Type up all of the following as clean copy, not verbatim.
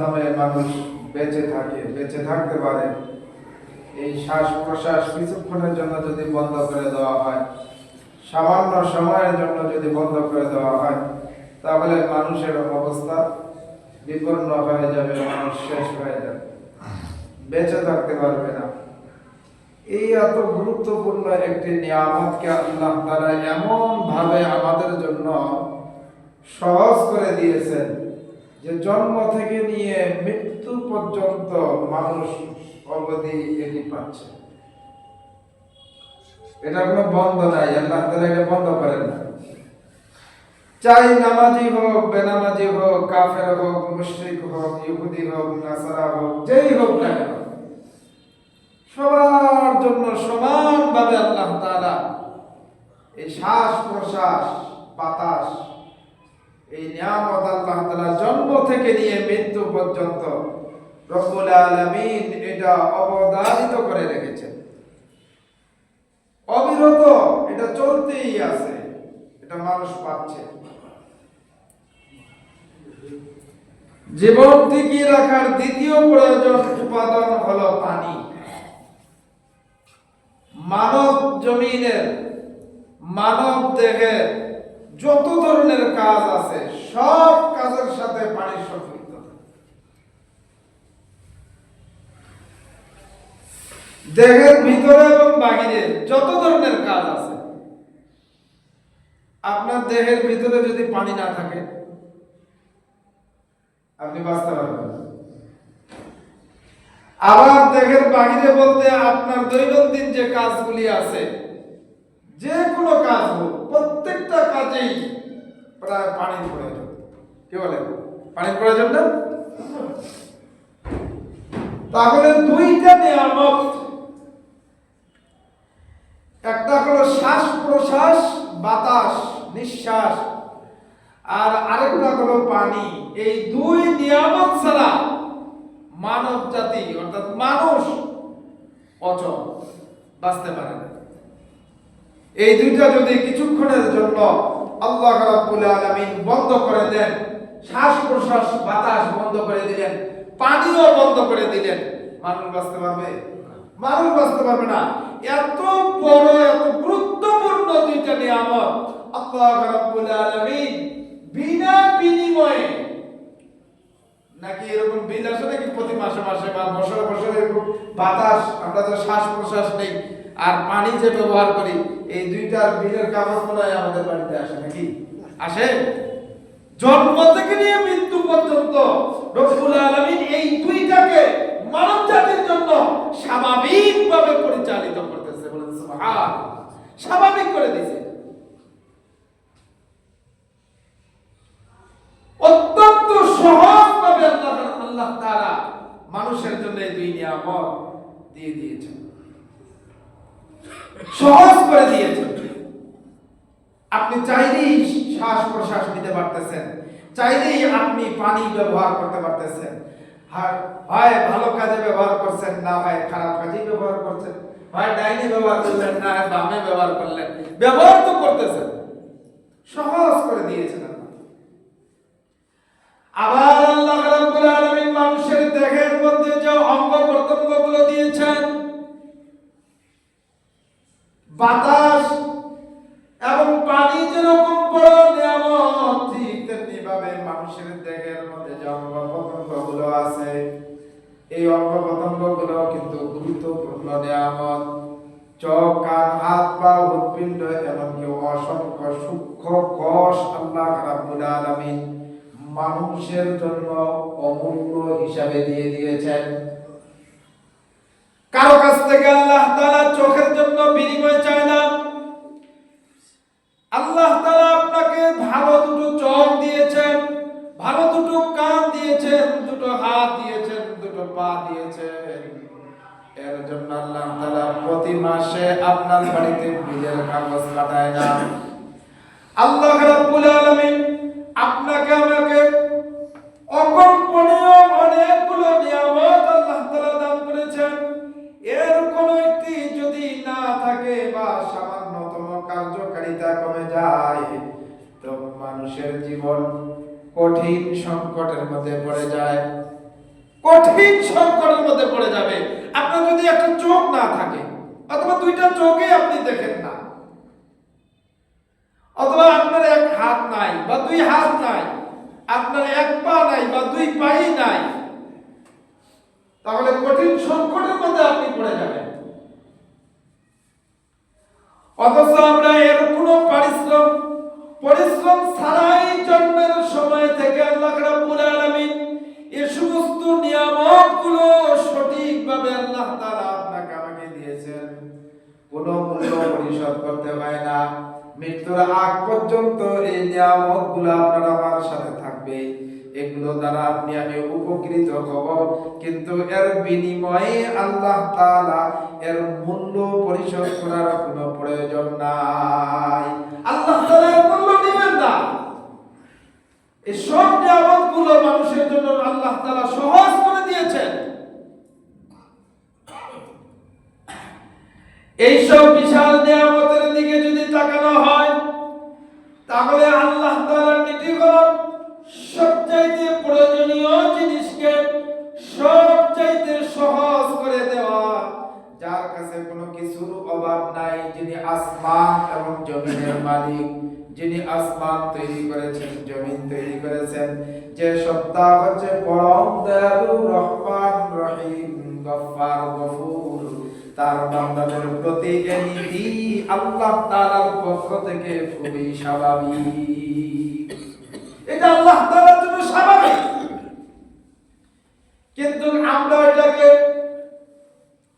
মাধ্যমে মানুষ বেঁচে থাকতে পারে। এই শ্বাস প্রশ্বাস কিছুক্ষণের জন্য যদি বন্ধ করে দেওয়া হয়, সামান্য সময়ের জন্য যদি বন্ধ করে দেওয়া হয়, তাহলে মানুষের অবস্থা বিপন্ন হয়ে যাবে, মানুষ শেষ হয়ে যাবে, বেঁচে থাকতে পারবে না। এই এত গুরুত্বপূর্ণ একটি নিয়ামতকে আল্লাহ তাআলা এমন ভাবে আমাদের জন্য সহজ করে দিয়েছেন যে জন্ম থেকে নিয়ে মৃত্যু পর্যন্ত মানুষ অবধি এটি পাচ্ছে। এটা কোনো বন্ধ নাই, আল্লাহ তাআলা এটা বন্ধ করেন না। চাই নামাজি হোক, বেনামাজি হোক, কাফের হোক, মুশরিক হোক, ইহুদি হোক, নাসারা হোক, যেই হোক না কেন, সবার জন্য সমানভাবে আল্লাহ তাআলা এই শ্বাস প্রশ্বাস বাতাস, এই নিয়ামত আল্লাহ তাআলা জন্ম থেকে নিয়ে মৃত্যু পর্যন্ত রব্বুল আলামিন এটা অবধারিত করে রেখেছেন। অবিরত এটা চলতেই আছে, এটা মানুষ পাচ্ছে। জীবন টিকিয়ে রাখার দ্বিতীয় প্রয়োজন উপাদান হলো পানি। মানব জমিনের, মানব দেহের যত ধরনের কাজ আছে সব কাজের সাথে পানির সম্পৃক্ত। দেহের ভিতরে এবং বাহিরে যত ধরনের কাজ আছে, আপনার দেহের ভিতরে যদি পানি না থাকে আপনি বাঁচতে পারবেন না। আবার দেহের বাহিরে বলতে আপনার দৈনন্দিন যে কাজগুলি আছে, যে কোনো কাজ হোক, প্রত্যেকটা কাজেই প্রায় পানির প্রয়োজন। কি বলে পানির প্রয়োজন না? তাহলে দুইটা নিয়ামত, একটা হলো শ্বাস প্রশ্বাস বাতাস নিঃশ্বাস, আর আরেকটা হলো পানি। এই দুই নিয়ামত ছাড়া মানব জাতি অর্থাৎ মানুষ অচল, বাঁচতে পারে না। এই দুইটা যদি কিছুক্ষণের জন্য আল্লাহ রাব্বুল আলামিন বন্ধ করে দেন, শ্বাস প্রশ্বাস বাতাস বন্ধ করে দিলেন, পানিও বন্ধ করে দিলেন, মানুষ বাঁচতে পারবে? মানুষ বাঁচতে পারবে না। এত বড় এত গুরুত্বপূর্ণ দুইটা নিয়ামত আল্লাহ রাব্বুল আলামিন বিনা বিনিময়ে, নাকি এরকম বিল আসে নাকি প্রতি মাসে মাসে বা বছরে বছরে এরকম বাতাস, আমরা তো শ্বাস প্রশ্বাস নেই আর পানি যে ব্যবহার করি, এই দুইটার বিলের কাগজ মনে হয় আমাদের বাড়িতে আসে নাকি? আসে? জন্ম থেকে নিয়ে মৃত্যু পর্যন্ত রব্বুল আলামিন এই দুইটাকে মানব জাতির জন্য স্বাভাবিকভাবে পরিচালিত করতেছে। বলেন সুবহানাল্লাহ। স্বাভাবিক করে দিয়েছে, অত্যন্ত সহজভাবে আল্লাহ তাআলা মানুষের জন্য এই দুই নিয়ামত দিয়ে দিয়েছেন, সহজ করে দিয়েছেন। আপনি চাইলেই শ্বাস প্রশ্বাস নিতে পারতেছেন, চাইলেই আপনি পানি ব্যবহার করতে পারতেছেন। হয় ভালো কাজে ব্যবহার করছেন, না হয় খারাপ কাজে ব্যবহার করছেন, হয় ডাইনে ব্যবহার করলেন, না হয় বামে ব্যবহার করলেন, ব্যবহার তো করতেছেন, সহজ করে দিয়েছেন। আবার আল্লাহ রাব্বুল আলামিন মানুষের দেহের মধ্যে যে অঙ্গ প্রত্যঙ্গগুলো দিয়েছেন, বাতাস এবং পানি যেরকম বড় নিয়ামত, ঠিক তেমনি ভাবে মানুষের দেহের মধ্যে যে অঙ্গ প্রত্যঙ্গগুলো আছে, এই অঙ্গ প্রত্যঙ্গগুলো কিন্তু গুরুত্বপূর্ণ নিয়ামত। চোখ, কান, হাত, পা, হৃৎপিণ্ড এমনকি অসংখ্য সূক্ষ্ম কোষ আল্লাহ রাব্বুল আলামিন মানুষের জন্য অমূল্য হিসাবে দিয়ে দিয়েছেন। কারো কাছ থেকে আল্লাহ তাআলা চোখের জন্য বিনিময় চায় না। আল্লাহ তাআলা আপনাকে ভালো দুটো চোখ দিয়েছেন, ভালো দুটো কান দিয়েছেন, দুটো হাত দিয়েছেন, দুটো পা দিয়েছেন। এর জন্য আল্লাহ তাআলা প্রতি মাসে আপনার বাড়িতে বিলের কাগজ পাঠায় না। আল্লাহ রাব্বুল আলামিন আপনাকে আমাকে অকল্পনীয় অনেকগুলো নিয়ামত আল্লাহ তাআলা দান করেছেন। এর কোন একটি যদি না থাকে বা সামান্যতম কার্যকারিতা কমে যায়, তো মানুষের জীবন কঠিন সংকটের মধ্যে পড়ে যায়। কঠিন সংকটের মধ্যে পড়ে যাবে। আপনার যদি একটা চোখ না থাকে, অথবা দুইটা চোখই আপনি দেখেন না, অথবা আপনার এক হাত নাই বা দুই হাত নাই, আপনার এক পা নাই বা দুই পাই নাই, তাহলে কঠিন সংকটের মধ্যে আপনি পড়ে যাবেন। অথচ আমরা এর কোনো পরিশ্রম ছাড়াই জন্মের সময় থেকে আল্লাহ রাব্বুল আলামিন এই সমস্ত নিয়ামতগুলো সঠিকভাবে আল্লাহ তাআলা আপনাকে আমাকে দিয়েছেন। কোনো মূল্য পরিশোধ করতে হয় না। মৃত্যুর আগ পর্যন্ত এই নিয়ামতগুলো আপনার আমার সাথে থাকবে। এগুলো দ্বারা আপনি আমি উপকৃত হব, কিন্তু এর বিনিময়ে আল্লাহ তাআলা এর মূল্য পরিশোধ করার কোনো প্রয়োজন নাই। আল্লাহ তাআলা এর মূল্য নেবেন না। এই সব নিয়ামতগুলো মানুষের জন্য আল্লাহ তাআলা সহজ করে দিয়েছেন। এই সব বিশাল নিয়ামতের দিকে যদি তাকানো হয়, তাহলে আল্লাহ তাআলার নীতিগত সবচাইতে প্রয়োজনীয় জিনিসকে সবচাইতে সহজ করে দেওয়া, যার কাছে কোনো কিছুর অভাব নাই, যিনি আসমান এবং জমিনের মালিক, যিনি আসমান তৈরি করেছেন, জমিন তৈরি করেছেন, যে সত্তা হচ্ছে পরম দয়ালু, রহমান, রহিম, গফফার, গফুর, তার বান্দাদের প্রতি এই নীতি আল্লাহ তাআলার পক্ষ থেকে খুবই স্বাভাবিক। এটা আল্লাহ তাআলার জন্য স্বাভাবিক, কিন্তু আমরা এটাকে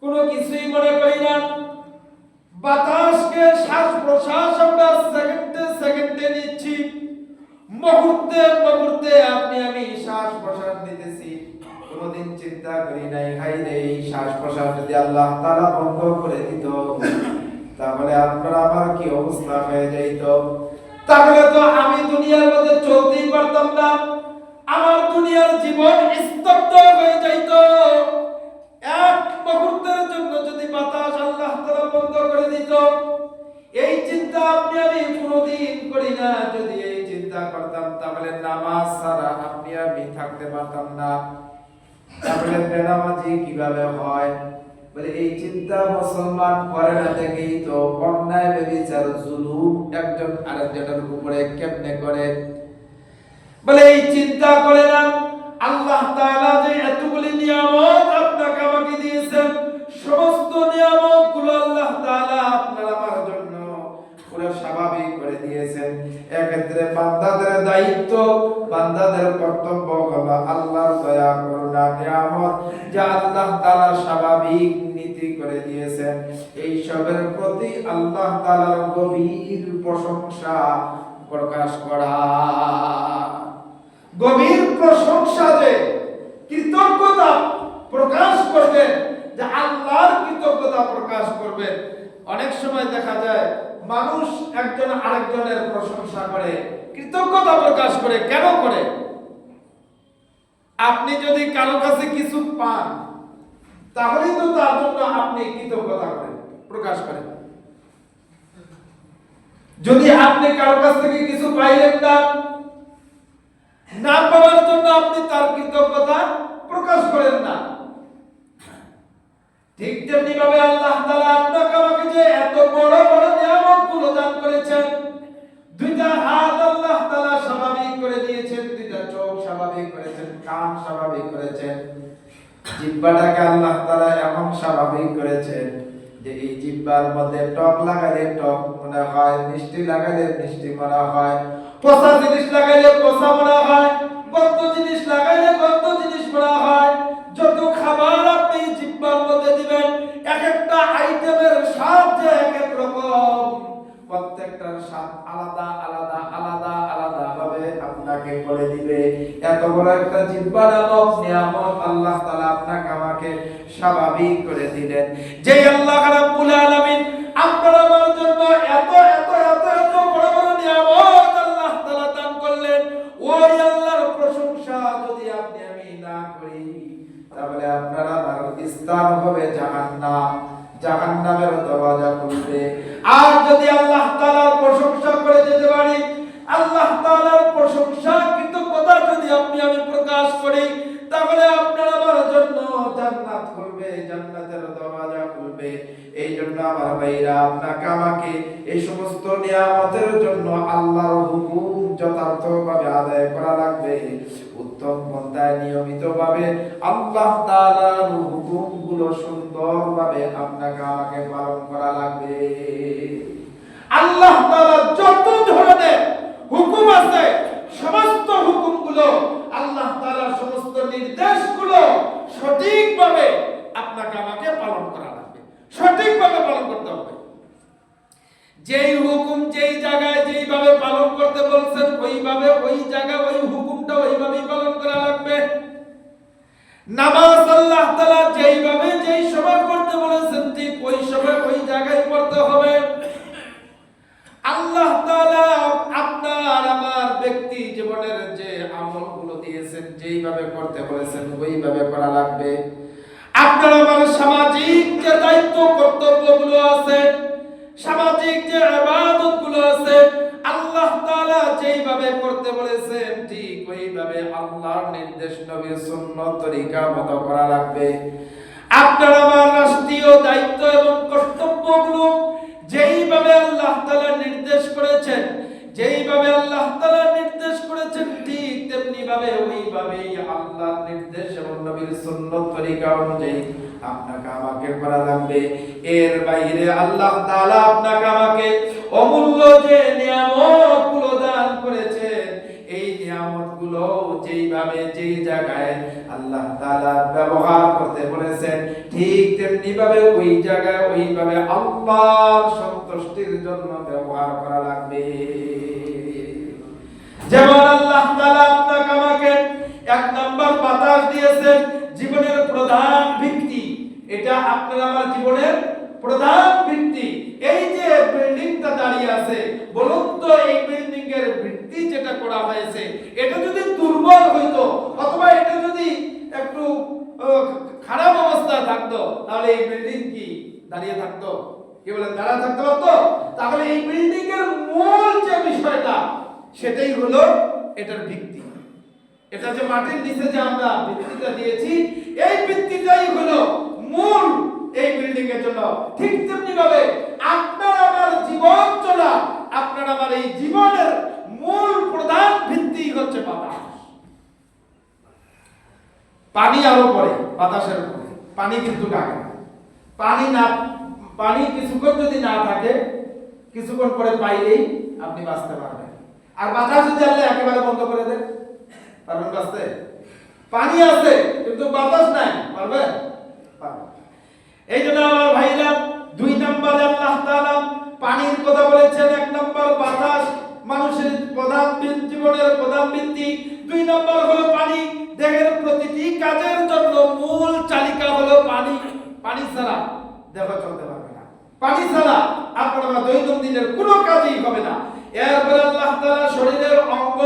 কোনো কিছুই মনে করি না। বাতাসকে শ্বাস প্রশ্বাস আমরা সেকেন্ডে নিচ্ছি, মুহূর্তে আপনি আমি শ্বাস প্রশ্বাস নিতেছি। কোনদিন চিন্তা করি নাই, হাই রে, এই শ্বাস প্রশ্বাস যদি আল্লাহ তাআলা বন্ধ করে দিত, তাহলে আপনার আমার কি অবস্থা হয়ে যাইত। তাহলে তো আমি দুনিয়ার মধ্যে চলতেই পারতাম না, আমার দুনিয়ার জীবন স্তব্ধ হয়ে যাইত। এক মুহূর্তের জন্য যদি বাতাস আল্লাহ তাআলা বন্ধ করে দিত, এই চিন্তা আপনি আমি কোনোদিন করি না। যদি এই চিন্তা করতাম, তাহলে নামাজ ছাড়া আপনি আমি থাকতে পারতাম না। তাহলে বেনামাজি কিভাবে হয়? বলে এই চিন্তা মুসলমান করে না দেখেই তো অন্যায়, ব্যভিচার, জুলুম একজন আরেকজনের উপরে কেমনে করে। বলে এই চিন্তা করে না আল্লাহ তাআলা যে এতগুলি নিয়ামত আপনাকে আমাকে দিয়েছেন, সমস্ত নিয়ামতগুলো আল্লাহ তাআলা আপনার আমার জন্য পুরো স্বাভাবিক করে দিয়েছেন। এক্ষেত্রে বান্দাদের দায়িত্ব, বান্দাদের কর্তব্য হলো আল্লাহর দয়া, করুণা, নিয়ামত যা আল্লাহ তাআলা স্বাভাবিক নীতি করে দিয়েছেন, এই সবের প্রতি আল্লাহ তাআলার গভীর প্রশংসা প্রকাশ করা। গভীর প্রশংসা, যে কৃতজ্ঞতা প্রকাশ করবেন, যে আল্লাহর কৃতজ্ঞতা প্রকাশ করবেন। অনেক সময় দেখা যায় মানুষ একজন আরেকজনের প্রশংসা করে, কৃতজ্ঞতা প্রকাশ করে। কেন করে? আপনি যদি কারো কাছে কিছু পান, তাহলেই তো তার জন্য আপনি কৃতজ্ঞতা প্রকাশ করেন। যদি আপনি কারো কাছ থেকে কিছু পাইলেন না পাওয়ার জন্য আপনি তার কৃতজ্ঞতা প্রকাশ করেন না। ঠিক তেমনি ভাবে আল্লাহ তাআলা আপনাকে আমাকে যে এত বড় বড় নিয়ামতগুলো দান করেছেন, দুইটা হাত আল্লাহ তাআলা স্বাভাবিক করে দিয়েছেন, দুইটা চোখ স্বাভাবিক করেছেন, কান স্বাভাবিক করেছেন, জিহ্বাটাকে আল্লাহ তাআলা এমন স্বাভাবিক করেছেন যে এই জিহ্বার মধ্যে টক লাগালে টক মনে হয়, মিষ্টি লাগালে মিষ্টি মনে হয়, পচা জিনিস লাগাইলে পচা মনে হয়, গন্ধ জিনিস লাগাইলে গন্ধ জিনিস মনে হয়। যত খাবার আপনি জিহ্বার মধ্যে দিবেন, এক একটা আইটেমের স্বাদ যে এক এক রকম, প্রত্যেকটার স্বাদ আলাদা আলাদা আলাদা আলাদা ভাবে আপনাকে বলে দিবে। এত বড় একটা জিহ্বা নামক নিয়ামত আল্লাহ তাআলা আপনাকে আমাকে স্বাভাবিক করে দিলেন। যে আল্লাহ রাব্বুল আলামিন আপনার আমার জন্য এত এত এত এত বড় বড় নিয়ামত আল্লাহ তাআলা দান করলেন, ওই আল্লাহর প্রশংসা যদি আপনি আমি না করি, তাহলে আপনারা আমার স্থান হবে জাহান্নাম, জাহান্নামের দরজা খুলবে। আর যদি আল্লাহ তাআলার প্রশংসা করে যেতে পারি, আল্লাহ তাআলার প্রশংসা কৃতজ্ঞতা যদি আপনি আমি প্রকাশ করি, তাহলে আপনার আমার খুলবে, জান্নাতের দরজা খুলবে। এই জন্য আমার ভাইরা, আপনাকে আমাকে এই সমস্ত নিয়ামতের জন্য আল্লাহর হুকুম যথার্থভাবে আদায় করা লাগবে। উত্তম পন্থায় নিয়মিতভাবে আল্লাহ তাআলার হুকুমগুলো সুন্দরভাবে আপনাকে আমাকে পালন করা লাগবে। আল্লাহ তাআলা যত ধরনের হুকুম আছে, সমস্ত হুকুমগুলো, আল্লাহ তাআলার সমস্ত নির্দেশগুলো সঠিকভাবে আপনাকে আমাকে পালন করা লাগবে, সঠিকভাবে পালন করতে হবে। যেই হুকুম যেই জায়গায় যেইভাবে পালন করতে বলছেন, ওইভাবে ওই জায়গায় ওই হুকুমটা ওইভাবেই পালন করা লাগবে। নামাজ আল্লাহ তাআলা যেইভাবে যেই সময় পড়তে বলেছেন, ঠিক ওই সময় ওই জায়গায় পড়তে হবে। আল্লাহ তাআলা আপনার আমার ব্যক্তি জীবনের যে আমলগুলো দিয়েছেন, যেইভাবে করতে বলেছেন ওইভাবে করা লাগবে। আপনার আমার সামাজিক যে দায়িত্ব কর্তব্যগুলো আছে, সামাজিক যে ইবাদতগুলো আছে, আল্লাহ তাআলা যেইভাবে করতে বলেছেন ঠিক ওইভাবে আল্লাহর নির্দেশ, নবীর সুন্নাত তরিকা মতো করা লাগবে। আপনার আমার রাষ্ট্রীয় দায়িত্ব এবং কর্তব্যগুলো যেইভাবে আল্লাহ তাআলা নির্দেশ করেছেন, যেইভাবে আল্লাহ তাআলা নির্দেশ করেছেন ঠিক তেমনি ভাবে ওইভাবেই আল্লাহর নির্দেশ এবং নবীর সুন্নাত তরিকা অনুযায়ী আপনাকে আমাকে করা লাগবে। এর বাইরে আল্লাহ তাআলা আপনাকে আমাকে অমূল্য যে নিয়ামতগুলো দান করেছেন, এই নিয়ামতগুলো যেইভাবে যেই জায়গায় আল্লাহ তাআলা ব্যবহার করতে বলেছেন, ঠিক তেমনি ভাবে ওই জায়গায় ওইভাবে আল্লাহর সন্তুষ্টির জন্য ব্যবহার করা লাগবে। যেমন আল্লাহ তাআলা আপনাকে আমাকে এক নাম্বার বাতাস দিয়েছেন, জীবনের প্রধান ভিত্তি। এটা আপনার আমার জীবনের প্রধান ভিত্তি। এই যে বিল্ডিংটা দাঁড়িয়ে আছে, বলুন তো এই বিল্ডিং এর ভিত্তি যেটা করা হয়েছে, এটা যদি দুর্বল হইতো অথবা এটা যদি একটু খারাপ অবস্থায় থাকতো, তাহলে এই বিল্ডিং কি দাঁড়িয়ে থাকতো? কি বলেন, দাঁড়িয়ে থাকতে পারতো? তাহলে এই বিল্ডিং এর মূল যে বিষয়টা, সেটাই হলো এটার ভিত্তি। এটা যে মাটির নিচে যে আমরা ভিত্তিটা দিয়েছি, এই ভিত্তিটাই হলো মূল এই বিল্ডিং এর জন্য। ঠিক তেমনি ভাবে আপনার আমার জীবন চলা, আপনার আমার এই জীবনের মূল প্রধান ভিত্তি হচ্ছে বাতাস। পানি আরো পরে, বাতাসের পরে। পানি কিন্তু লাগে না। পানি কিছুক্ষণ যদি না থাকে, কিছুক্ষণ পরে পাইলেই আপনি বাঁচতে পারবেন। আর বাতাস যদি আল্লাহ একেবারে বন্ধ করে দেন, পারবেন বাঁচতে? পানি আছে কিন্তু বাতাস নাই, পারবেন? পারবেন। এই জন্য আমার ভাইরা, 2 নম্বরে আল্লাহ তাআলা পানির কথা বলেছেন। 1 নম্বর বাতাস, মানুষের প্রধান জীবনের প্রধান ভিত্তি। 2 নম্বর হলো পানি। দেহের প্রতিটি কাজের জন্য মূল চালিকা হলো পানি। পানি ছাড়া দেহ চলতে পারবে না। পানি ছাড়া আপনার আমার দৈনন্দিনের কোনো কাজই হবে না। এরপরে আল্লাহ তাআলা শরীরের অঙ্গ,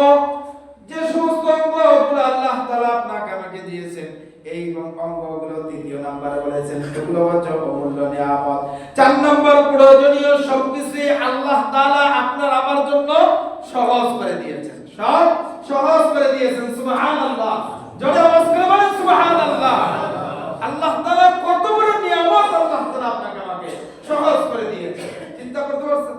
যে সমস্ত অঙ্গগুলো আল্লাহ তাআলা আপনাকে আমাকে দিয়েছেন, এই অঙ্গগুলো 3 নম্বরে বলেছেন এগুলো হচ্ছে অমূল্য নিয়ামত। 4 নম্বর, প্রয়োজনীয় সবকিছু আল্লাহ তাআলা আপনার আমার জন্য সহজ করে দিয়েছেন। সব সহজ করে দিয়েছেন। সুবহানাল্লাহ। জোরে আওয়াজ করে বলেন সুবহানাল্লাহ। আল্লাহ তাআলা কত বড় নিয়ামত আল্লাহ তাআলা আপনাকে আমাকে সহজ করে দিয়েছেন, চিন্তা করতে পারছেন?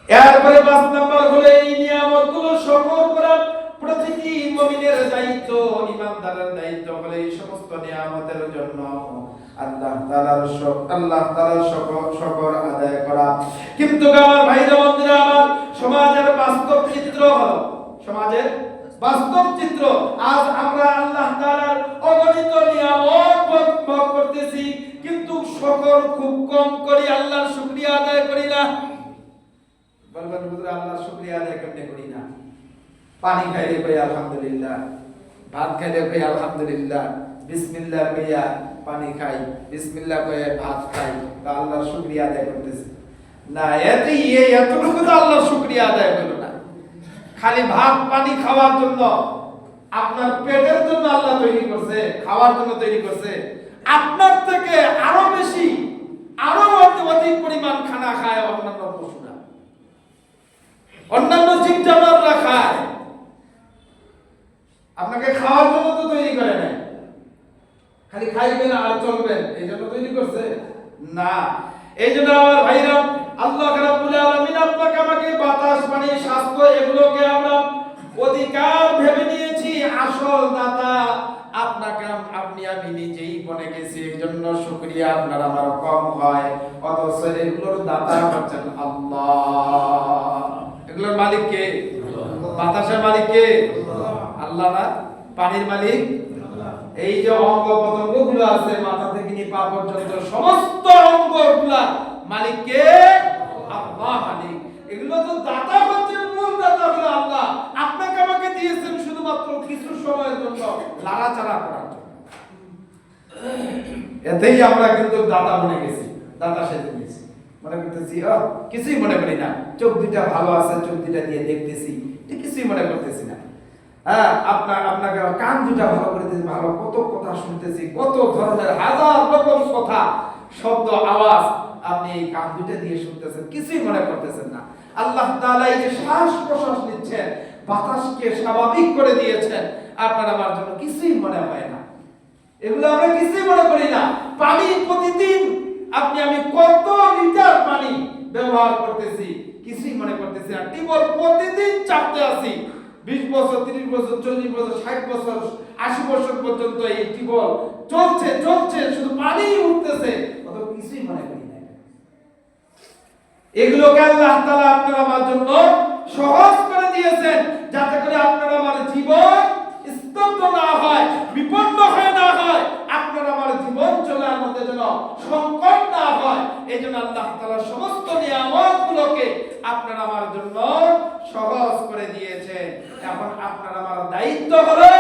এরপরে 5 নম্বর হলো এই নিয়ামতগুলো শুকর করা প্রতিটি মুমিনের দায়িত্ব, ইমানদারের দায়িত্ব হলো এই সমস্ত নিয়ামতের জন্য আল্লাহ তাআলার শুকর আদায় করা। কিন্তু আমার ভাইরা বন্ধুরা, আমার সমাজের বাস্তব চিত্র হলো, সমাজের বাস্তব চিত্র, আজ আমরা আল্লাহ তাআলার অগণিত নিয়ামত ভোগ করতেছি, কিন্তু শুকর খুব কম করি, আল্লাহর শুকরিয়া আদায় করি না। বলবেন হুজুর আল্লাহর শুকরিয়া আদায় কেমনে করি না? পানি খাইলে কই আলহামদুলিল্লাহ, ভাত খাইলে কই আলহামদুলিল্লাহ, বিসমিল্লাহ কইয়া পানি খাই, বিসমিল্লাহ কইয়া ভাত খাই, তা আল্লাহর শুকরিয়া আদায় করতেছি না। এতটুকু তো আল্লাহর শুকরিয়া আদায় হলো না। খালি ভাত পানি খাওয়ার জন্য, আপনার পেটের জন্য আল্লাহ তৈরি করছে, খাওয়ার জন্য তৈরি করছে। আপনার থেকে আরো বেশি, আরো অধিক পরিমাণ খানা খায় অন্যান্য পশুরা, অন্যান্য জীব জানোয়াররা খায়। আপনাকে খাওয়ার জন্য তো তৈরি করে নাই, খালি খাইবেন আর চলবেন এই জন্য তৈরি করছে না। এই জন্য আমার ভাইরা, আল্লাহ রাব্বুল আলামিন আপনাকে আমাকে বাতাস, পানি, স্বাস্থ্য এগুলোকে আমরা অধিকার ভেবে নিয়েছি। আসল দাতা আপনাকে আপনি আমি নিজেই বনে গেছি, এই জন্য শুকরিয়া আপনার আমার কম হয়। অথচ এগুলোর দাতা হচ্ছেন আল্লাহ। এগুলোর মালিক কে? বাতাসের মালিক কে? আল্লাহ না? পানির মালিক? এই যে অঙ্গ প্রত্যঙ্গ গুলো আছে মাথা থেকে নিয়ে পা পর্যন্ত সমস্ত অঙ্গগুলা মালিক কে? আল্লাহ মালিক। এগুলো তো দাতা হচ্ছেন, মূল দাতা হলো আল্লাহ। আপনাকে আমাকে দিয়েছেন শুধুমাত্র কিছু সময়ের জন্য লাড়াচাড়া করার জন্য। এতেই আমরা কিন্তু দাতা বনে গেছি, দাতা সেজে গেছি। মনে করতেছি কিছুই মনে করি না, চোখ দুইটা ভালো আছে, চোখ দুইটা দিয়ে দেখতেছি, কিছুই মনে করতেছি না। হ্যাঁ, আপনাকে কান দুটা ভালো করে দিয়েছি, ভালো কত কথা শুনতেছি, কত ধরনের হাজার রকম কথা, শব্দ, আওয়াজ আপনি এই কান দুটা দিয়ে শুনতেছেন, কিছুই মনে করতেছেন না। আল্লাহ তাআলা এই যে শ্বাস প্রশ্বাস নিচ্ছেন, বাতাসকে স্বাভাবিক করে দিয়েছেন, আপনার আমার জন্য কিছুই মনে হয় না। এগুলো আমরা কিছুই মনে করি না। পানি প্রতিদিন আপনি আমি কত লিটার পানি ব্যবহার করতেছি, কিছুই মনে করতেছি না। টিউবওয়েল প্রতিদিন চাপতে আছি, 20 বছর, 30 বছর, 40 বছর, 60 বছর, 80 বছর পর্যন্ত এই টিউবওয়েল চলছে চলছে, শুধু পানি উঠতেছে, কত কিছুই মনে করি না। এগুলোকে আল্লাহ তাআলা আপনার আমার জন্য সহজ করে দিয়েছেন, যাতে করে আপনার আমার জীবন স্তব্ধ না হয়, বিপন্ন হয়ে না হয়, আপনার আমার জীবন চলার মধ্যে যেন সংকট না হয়। এইজন্য আল্লাহ তাআলা সমস্ত নিয়ামতগুলোকে আপনার আমার জন্য সহজ করে দিয়েছেন। এখন আপনার আমার দায়িত্ব হলো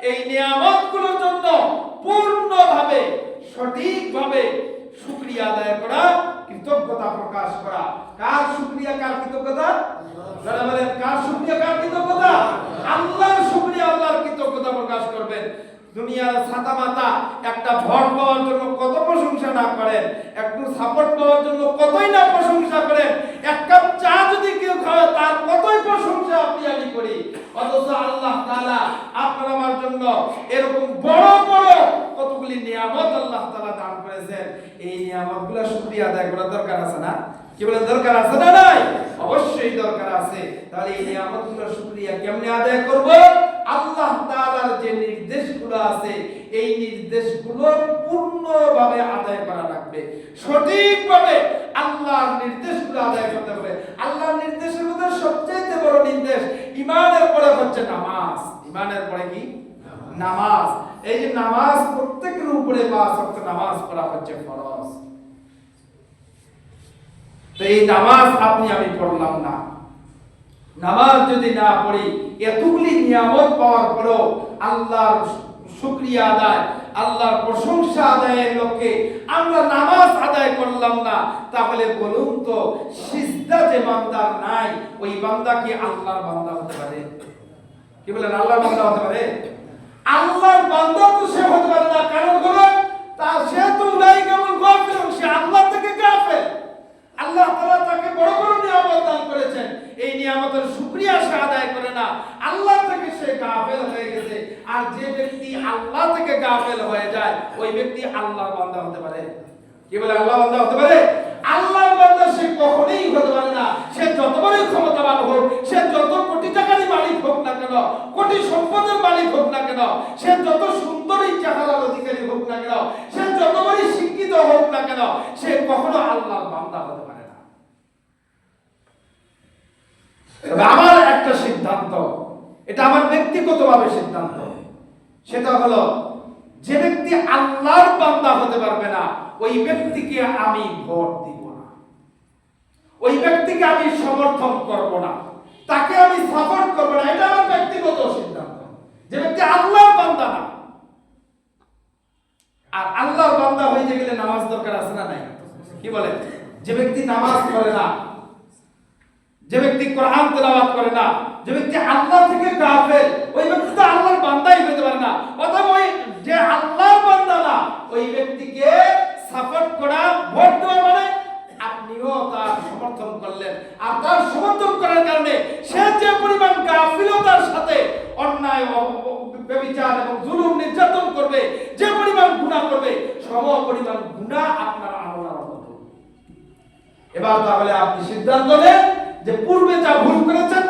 এই নিয়ামতগুলোর জন্য পূর্ণভাবে, সঠিকভাবে শুকরিয়া আদায় করা, কৃতজ্ঞতা প্রকাশ করা। কার শুকরিয়া, কার কৃতজ্ঞতা? যারা বলেন কার শুকরিয়া, কার কৃতজ্ঞতা? আল্লাহর শুকরিয়া, আল্লাহর কৃতজ্ঞতা প্রকাশ করবেন। দুনিয়ার ছাতা মাতা একটা ভর পাওয়ার জন্য কত প্রশংসা না করেন, একটু সাপোর্ট পাওয়ার জন্য কতই না প্রশংসা করেন, এক কাপ চা যদি কেউ খায় তার কতই প্রশংসা আপনি আমি করি। অথচ আল্লাহ তাআলা আপনার আমার জন্য এরকম বড় বড় কতগুলি নিয়ামত আল্লাহ তাআলা দান করেছেন। এই নিয়ামতগুলো শুকরিয়া আদায় করার দরকার আছে না? কি বলেন, দরকার আছে না নাই? অবশ্যই দরকার আছে। তাহলে এই নিয়ামতগুলো শুকরিয়া কেমনে আদায় করব? আল্লাহ তাআলার যে নির্দেশগুলো আছে এই নির্দেশগুলো পূর্ণভাবে আদায় করা লাগবে, সঠিকভাবে আল্লাহর নির্দেশগুলো আদায় করতে হবে। আল্লাহর নির্দেশের মধ্যে সবচেয়ে বড় নির্দেশ ঈমানের পরে হচ্ছে নামাজ। ঈমানের পরে কি? নামাজ। এই যে নামাজ প্রত্যেকের উপরে 5 ওয়াক্ত নামাজ পড়া হচ্ছে ফরজ। তো এই নামাজ আপনি আমি পড়লাম না, নামাজ যদি না পড়ি, এতগুলি নিয়ামত পাওয়ার পরেও আল্লাহর শুকরিয়া আদায়, আল্লাহর প্রশংসা আদায়ের লক্ষ্যে আমরা নামাজ আদায় করলাম না, তাহলে বলুন তো সিজদা যে বান্দার নাই, ওই বান্দা কি আল্লাহর বান্দা হতে পারে? কি বলেন, আল্লাহর বান্দা হতে পারে? আল্লাহর বান্দা তো সে হতে পারে না। কারণ হলো সে তো উলাইকামুল গাফিলুন, সে আল্লাহ থেকে গাফিল। আল্লাহ তাআলা তাকে বড় বড় নিয়ামত দান করেছেন, এই নিয়ামতের শুকরিয়া সে আদায় করে না, আল্লাহ থেকে সে গাফিল হয়ে গেছে। আর যে ব্যক্তি আল্লাহ থেকে গাফিল হয়ে যায়, ওই ব্যক্তি আল্লাহর বান্দা হতে পারে? কি বলে, আল্লাহর বান্দা হতে পারে? আল্লাহর বান্দা সে কখনোই হতে পারে না। সে যত বড়ই ক্ষমতাবান হোক, সে যত কোটি টাকারই মালিক হোক না কেন, কোটি সম্পদের মালিক হোক না কেন, সে যত সুন্দরই চেহারার অধিকারী হোক না কেন, সে যত বড়ই শিক্ষিত হোক না কেন, সে কখনো আল্লাহর বান্দা হতে পারে না। আমার একটা সিদ্ধান্ত, এটা আমার ব্যক্তিগতভাবে সিদ্ধান্ত, সেটা হলো যে ব্যক্তি আল্লাহর বান্দা হতে পারবে না, ওই ব্যক্তিকে আমি ভোট দিব না, ওই ব্যক্তিকে আমি সমর্থন করব না, তাকে আমি সাপোর্ট করব না। এটা আমার ব্যক্তিগত সিদ্ধান্ত। যে ব্যক্তি আল্লাহর বান্দা না, আর আল্লাহর বান্দা হইতে গেলে নামাজ দরকার আছে না নাই? কি বলেন? যে ব্যক্তি নামাজ পড়ে না, যে ব্যক্তি কোরআন তেলাওয়াত করে না, যে ব্যক্তি আল্লাহ থেকে গাফিল, ওই ব্যক্তি তো আল্লাহর বান্দাই হতে পারে না। অথবা ওই যে আল্লাহর বান্দা না, ওই ব্যক্তিকে সাপোর্ট করা, ভোট দেওয়া মানে আপনিও তার সমর্থন করলেন। আর তার সমর্থন করার কারণে সে যে পরিমাণ গাফিলতার সাথে অন্যায় বিচার এবং জুলুম নির্যাতন করবে, যে পরিমাণ গুনাহ করবে, সম পরিমাণ গুনাহ আপনার আমলের মতো। এবার তাহলে আপনি সিদ্ধান্ত নেন যে পূর্বে যা ভুল করেছেন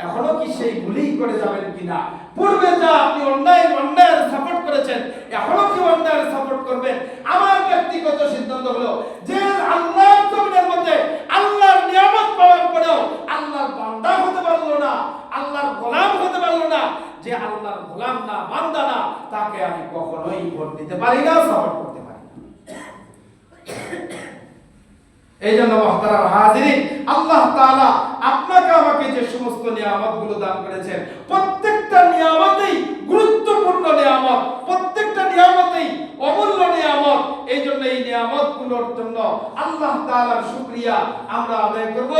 এখনো কি সেই ভুলই করে যাবেন কিনা। পূর্বে যা আপনি অন্যায়ের সাপোর্ট করেছেন এখনো কি অন্যায়ের সাপোর্ট করবেন। আমার ব্যক্তিগত সিদ্ধান্ত হলো যে আল্লাহর জমিনের মধ্যে আল্লাহর নিয়ামত পাওয়ার পরেও আল্লাহর বান্দা হতে পারলো না, আল্লাহর গোলাম হতে পারলো না, যে আল্লাহর গোলাম না, বান্দা না, তাকে আমি কখনোই ভোট দিতে পারি না, সাপোর্ট করতে পারি না। এই জন্য মুহতারাম হাজিরিন, আল্লাহ তাআলা আপনাকে আমাকে যে সমস্ত নিয়ামতগুলো দান করেছেন, প্রত্যেকটা নিয়ামতেই গুরুত্বপূর্ণ নিয়ামত, প্রত্যেকটা নিয়ামতেই অমূল্য নিয়ামত। এই জন্য এই নিয়ামতগুলোর জন্য আল্লাহ তাআলার শুকরিয়া আমরা আদায় করব।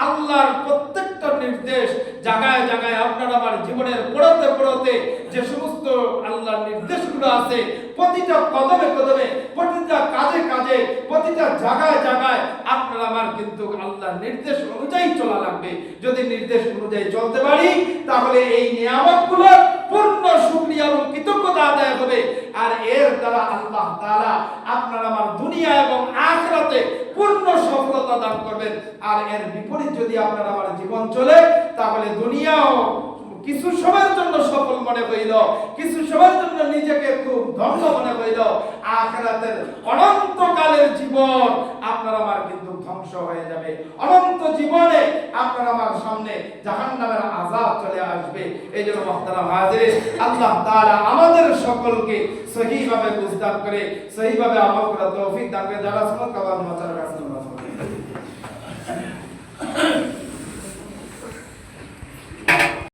আল্লাহর প্রত্যেকটা নির্দেশ জায়গায় জায়গায় আপনার আমার জীবনের পড়তে পড়তে যে সমস্ত আল্লাহর নির্দেশগুলো আছে, প্রতিটা কদমে কদমে, প্রতিটা কাজে কাজে, প্রতিটা জায়গায় জায়গায় আপনার আমার কিন্তু আল্লাহর নির্দেশ অনুযায়ী চলা লাগবে। যদি নির্দেশ অনুযায়ী চলতে পারি তাহলে এই নিয়ামতগুলোর পূর্ণ শুকরিয়া এবং কৃতজ্ঞতা আদায় হবে। আর এর দ্বারা আল্লাহ তাআলা আপনার আমার দুনিয়া এবং আখিরাতে পূর্ণ সফলতা দান করবেন। আর এর বিপরীত যদি আপনার আমার জীবন চলে তাহলে দুনিয়াও কিছু সময়ের জন্য সফল মনে হইল, কিছু সময়ের জন্য নিজেকে খুব ধন্য মনে হইল, আখিরাতের অনন্তকালের জীবন আপনার আমার কিন্তু ধ্বংস হয়ে যাবে। অনন্ত জীবনে আপনার আমার সামনে জাহান্নামের আযাব চলে আসবে। এই জন্য মুহতারাম হাজিরিন, আল্লাহ তাআলা আমাদের সকলকে সহিভাবে বুঝদান করে সহিভাবে আমল করার তৌফিক দান করে। যারা শুনুন কালাম মাচার কাছে